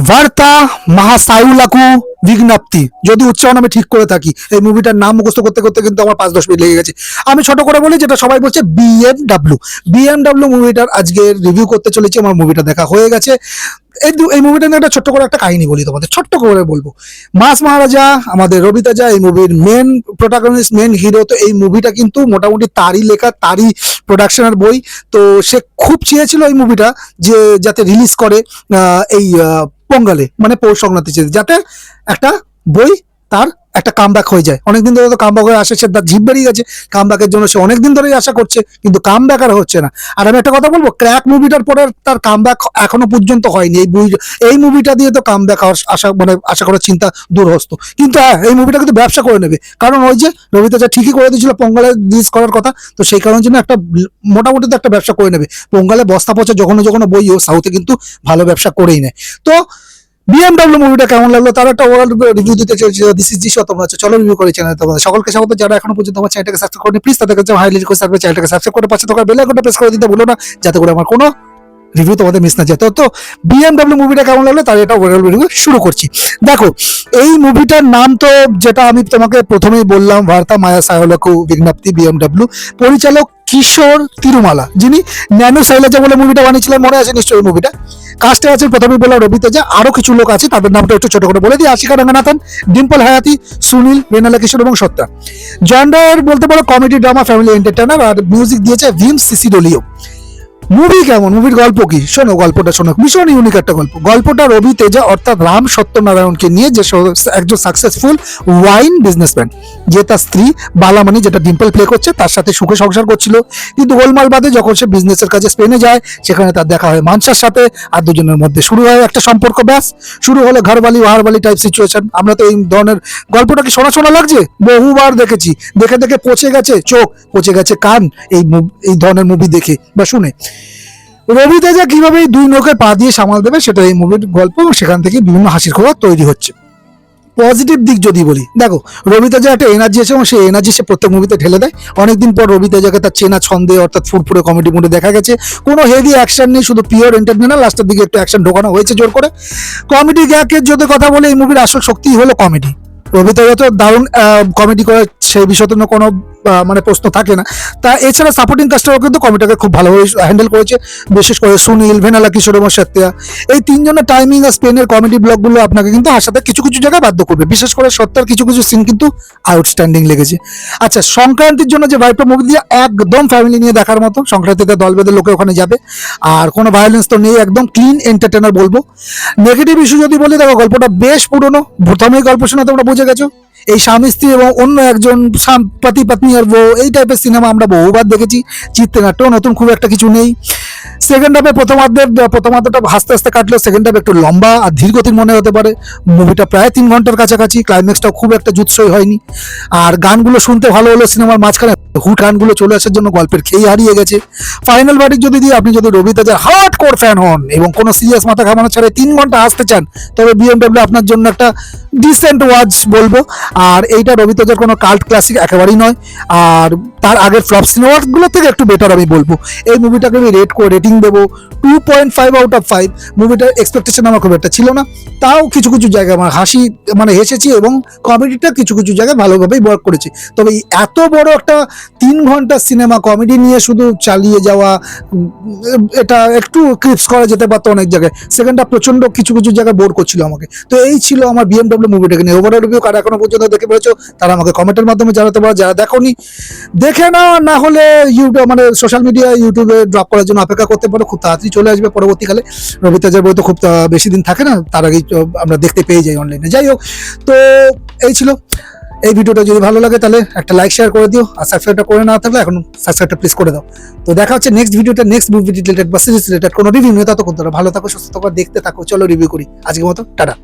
ভার্তা মহাসায়ুলাকু বিজ্ঞপ্তি, যদি উচ্চারণ আমি ঠিক করে থাকি। এই মুভিটার নাম মুখস্থ করতে করতে কিন্তু আমার 5-10 মিনিট লেগে গেছে। আমি ছোট করে বলি, যেটা সবাই বলছে বিএমডাব্লিউ। বিএমডাব্লিউ মুভিটার আজকে রিভিউ করতে চলেছি। আমার মুভিটা দেখা হয়ে গেছে। এই মুভিটা নিয়ে একটা ছোট্ট করে একটা কাহিনী বলি তোমাদের, ছোট্ট করে বলবো। মাস মহারাজা আমাদের রবি তেজা এই মুভির মেন প্রোটাগনিস্ট, মেন হিরো। তো এই মুভিটা কিন্তু মোটামুটি তারই লেখা, তারই প্রোডাকশনের বই। তো সে খুব চেয়েছিল এই মুভিটা যে যাতে রিলিজ করে এই পোঙ্গালে, মানে পৌষ সংক্রান্তি, যাতে একটা বই তার একটা কামব্যাক হয়ে যায়। অনেকদিন ধরে তো কামব্যাক হয়ে আসে, সে তার জিভ বেরিয়ে গেছে। কামব্যাকের জন্য সে অনেকদিন ধরেই আশা করছে, কিন্তু কামব্যাক আর হচ্ছে না। আর আমি একটা কথা বলবো, ক্র্যাক মুভিটার পরে তার কামব্যাক এখনো পর্যন্ত হয়নি। এই মুভিটা দিয়ে তো কামব্যাক আশা, মানে আশা করার চিন্তা দূরহস্ত। কিন্তু হ্যাঁ, এই মুভিটা কিন্তু ব্যবসা করে নেবে, কারণ ওই যে রবি তেজা ঠিকই করে দিয়েছিল পোঙ্গালে রিলিজ করার কথা। তো সেই কারণের জন্য একটা মোটামুটি তো একটা ব্যবসা করে নেবে। পোঙ্গালে বস্তা পচা যখন যখন বইও সাউথে কিন্তু ভালো ব্যবসা করেই নেয়। তো বিএমডাব্লিউ মুভিটা কেমন লাগলো তার একটা ওভারঅল রিভিউ দিতে চলেছি। দিস ইজ জিশো, তোমরা চলো রিভিউ করে চ্যানেল। তোমাদের সকলকে স্বাগত। যারা এখনো পর্যন্ত আমার চ্যানেলটাকে সাবস্ক্রাইব করেনি, প্লিজ তাদের কাছে হাইলি রিকোয়েস্ট থাকবে চ্যানেলটাকে সাবস্ক্রাইব করে পাশে থাকা বেল আইকনটা প্রেস করে দিতে ভুলো না, যাতে করে আমার কোনো রিভিউ তোমাদের মিস না যায়। তো বিএমডাব্লিউ মুভিটা কেমন লাগলো তার এটা ওভারঅল রিভিউ শুরু করছি। দেখো, এই মুভিটার নাম তো যেটা আমি তোমাকে প্রথমেই বললাম, ভার্তা মায়া সায়লাকু বিজ্ঞপ্তি, বিএমডাব্লিউ। পরিচালক কিশোর তিরুমালা, যিনি ন্যানো সাইলাজা বলে মুভিটা বানিয়েছিলেন, মনে আছে নিশ্চয়ই মুভিটা। কাস্টে আছে প্রথমেই বললাম রবি তেজা, আরো কিছু লোক আছে, তাদের নামটা একটু ছোট করে বলে দিই। আশিকা রঙ্গনাথন, ডিম্পল হায়াতি, সুনীল, রেনালা কিশোর এবং সত্তা। জনরার বলতে পারো কমেডি, ড্রামা, ফ্যামিলি এন্টারটেইনার। আর মিউজিক দিয়েছে ভিম সিসিডোলিও। মুভি কেমন, মুভির গল্প কি শোনো, গল্পটা শোনো, ভীষণ ইউনিক একটা গল্প। গল্পটা রবি তেজা অর্থাৎ রাম সত্যনারায়ণকে নিয়ে, যে একজন সাকসেসফুল ওয়াইন বিজনেসম্যান, যে তার স্ত্রী বালামণি, যেটা ডিম্পল প্লে করছে, তার সাথে সুখে সংসার করছিল। কিন্তু গোলমাল বাদে যখন সে বিজনেসের কাজে স্পেনে যায়, সেখানে তার দেখা হয় মানসার সাথে, আর দুজনের মধ্যে শুরু হয় একটা সম্পর্ক। ব্যাস, শুরু হলো ঘরবালি ওয়ারবালি টাইপ সিচুয়েশন। আমরা তো এই ধরনের গল্পটা কি শোনা শোনা লাগছে, বহুবার দেখেছি। দেখে দেখে পচে গেছে চোখ, পচে গেছে কান এই ধরনের মুভি দেখে বা শুনে। রবি তেজা কিভাবে এই দুই নৌকায় পা দিয়ে সামাল দেবে, সেটা এই মুভির গল্প, এবং সেখান থেকে বিভিন্ন হাসির খবর তৈরি হচ্ছে। পজিটিভ দিক যদি বলি, দেখো রবি তেজা একটা এনার্জি আছে, এবং সেই এনার্জি সে প্রত্যেক মুভিতে ঢেলে দেয়। অনেকদিন পর রবি তেজাকে তার চেনা ছন্দে, অর্থাৎ ফুরফুরে কমেডি মুডে দেখা গেছে। কোনো হেভি অ্যাকশন নেই, শুধু পিওর এন্টারটেইনার। লাস্টের দিকে একটু অ্যাকশন ঢোকানো হয়েছে জোর করে। কমেডি গ্যাগের যদি কথা বলে, এই মুভির আসল শক্তি হলো কমেডি। রবি তেজা তো দারুণ কমেডি করে, সেই বিষয়ে তো কোনো মানে প্রশ্ন থাকে না। তা এছাড়া সাপোর্টিং কাস্টরাও কিন্তু কমেডিটাকে খুব ভালোভাবে হ্যান্ডেল করেছে। বিশেষ করে সুনীল, ভেনালা কিশোর এবং সত্যা, এই তিনজনের টাইমিং আর স্পেনের কমেডি ব্লগগুলো আপনাকে কিন্তু হাসাতে কিছু কিছু জায়গায় বাধ্য করবে। বিশেষ করে সত্যার কিছু কিছু সিন কিন্তু আউটস্ট্যান্ডিং লেগেছে। আচ্ছা, সংক্রান্তির জন্য যে ভাইবটা মুভি দিয়ে, একদম ফ্যামিলি নিয়ে দেখার মতো। সংক্রান্তিতে দল বেঁধে লোকে ওখানে যাবে, আর কোনো ভায়োলেন্স তো নেই, একদম ক্লিন এন্টারটেইনার বলবো। নেগেটিভ ইস্যু যদি বলি, দেখো গল্পটা বেশ পুরনো। প্রথমেই গল্প শোনা তোমরা বুঝে গেছো, এই স্বামী স্ত্রী এবং অন্য একজন পাতি পাত্নী আর বউ, এই টাইপের সিনেমা আমরা বহুবার দেখেছি। চিত্রনাট্য নতুন খুব একটা কিছু নেই। সেকেন্ড হাফে প্রথমার্ধটা হাসতে হাসতে কাটলো, সেকেন্ড হাফ একটু লম্বা আর ধীরগতির মনে হতে পারে। মুভিটা প্রায় 3 ঘন্টার কাছাকাছি। ক্লাইম্যাক্সটাও খুব একটা জুৎসই হয়নি। আর গানগুলো শুনতে ভালো হলো, সিনেমার মাঝখানে হুট গানগুলো চলে আসার জন্য গল্পের খেই হারিয়ে গেছে। ফাইনাল ভার্ডিক্ট যদি দিই, আপনি যদি রবি তেজার হার্ড কোর ফ্যান হন এবং কোনো সিরিয়াস মাথা ঘামানো ছাড়া 3 ঘন্টা আসতে চান, তবে বিএমডাব্লিউ আপনার জন্য একটা ডিসেন্ট ওয়াচ বলবো। আর এইটা রবি তেজার কোনো কাল্ট ক্লাসিক একেবারেই নয়, আর তার আগের ফ্লপ সিনেমাগুলো থেকে একটু বেটার আমি বলবো। এই মুভিটাকে আমি রেটিং দেবো 2.5 আউট অফ 5। মুভিটার এক্সপেকটেশন আমার খুব একটা ছিল না, তাও কিছু কিছু জায়গায় আমার হাসি, মানে হেসেছি, এবং কমেডিটা কিছু কিছু জায়গায় ভালোভাবেই ওয়ার্ক করেছে। তবে এত বড় একটা 3 ঘন্টার সিনেমা কমেডি নিয়ে শুধু চালিয়ে যাওয়া, এটা একটু ক্রিপস করা যেতে পারতো অনেক জায়গায়। সেকেন্ডটা প্রচন্ড কিছু কিছু জায়গায় বোর করছিল আমাকে। তো এই ছিল আমার বিএমডাব্লিউ মুভিটাকে নিয়ে ওভারঅল রিভিউ। কারা এখনো পর্যন্ত দেখে পেয়েছো তারা আমাকে কমেন্টের মাধ্যমে জানাতে পারো। যারা দেখোনি, দেখে নাও, না হলে ইউটিউব, মানে সোশ্যাল মিডিয়া, ইউটিউবে ড্রপ করার জন্য অপেক্ষা করতে পারো। খুব তাড়াতাড়ি চলে আসবে পরবর্তীকালে। রবি তেজার বই তো খুব বেশি দিন থাকে না, তার আগেই আমরা দেখতে পেয়ে যাই অনলাইনে। যাই হোক, তো এই ছিল। এই ভিডিওটা যদি ভালো লাগে তাহলে একটা লাইক শেয়ার করে দিও, আর সাবস্ক্রাইবটা করে না থাকলে এখন সাবস্ক্রাইবটা প্লিজ করে দাও। তো দেখা হচ্ছে নেক্সট ভিডিওটা, নেক্সট মুভি রিলেটেড বা সিরিজ রিলেটেড কোনো রিভিউ নিয়ে। ততক্ষণ তোমরা ভালো থাকো, সুস্থ থাকো, দেখতে থাকো। চলো রিভিউ করি। আজকের মতো টাটা।